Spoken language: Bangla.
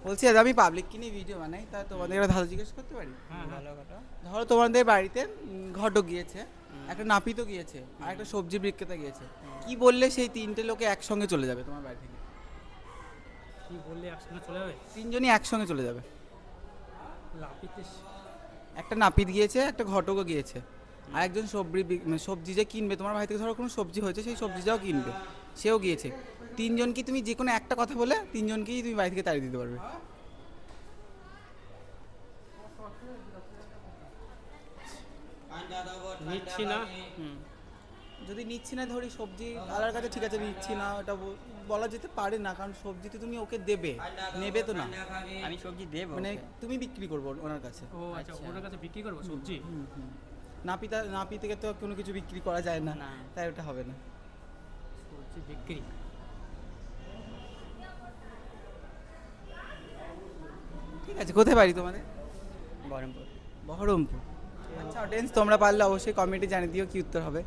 বলছি দাদা আমি পাবলিককে নিয়ে ভিডিও বানাই, তা তোমাদের একটা ধারণা জিজ্ঞেস করতে পারি? হ্যাঁ ভালো কথা। ধরো তোমাদের বাড়িতে ঘটক গিয়েছে, একটা নাপিতও গিয়েছে, আর একটা সবজি বিক্রেতা গিয়েছে। কি বললে সেই তিনটে লোকে একসঙ্গে চলে যাবে তোমার বাড়ি থেকে? কি বললে একসঙ্গে চলে যাবে? তিনজনই একসঙ্গে চলে যাবে। লাপিতে একটা নাপিত গিয়েছে, একটা ঘটকও গিয়েছে, আর একজন সবজি যে কিনবে তোমার বাড়ি থেকে, ধরো কোনো সবজি হয়েছে সেই সবজিটাও কিনবে, সেও গিয়েছে। তিনজনকে তুমি যে কোনো একটা কথা বলে তিনজনকেই তুমি বাড়ি থেকে তাড়িয়ে দিতে পারবে। নিচ্ছি না। যদি নিচ্ছি না ধরি সবজি আলার কাছে, ঠিক আছে নিচ্ছি না, ওটা বলা যেতে পারে না, কারণ সবজি তো তুমি ওকে দেবে, নেবে তো না, আমি সবজি দেবো মানে ওকে। তুমি বিক্রি করবো ওনার কাছে। ও আচ্ছা, আচ্ছা। ওনার কাছে বিক্রি করবো সবজি? নাপিত থেকে তো কোনো কিছু বিক্রি করা যায় না, না। তাই ওটা হবে না। সবজি বিক্রি। ঠিক আছে, কোথায় বাড়ি তোমাদের? বহরমপুর। বহরমপুর। আচ্ছা অডিয়েন্স, তোমরা পারলে অবশ্যই কমেন্টে জানিয়ে দিও কি উত্তর হবে।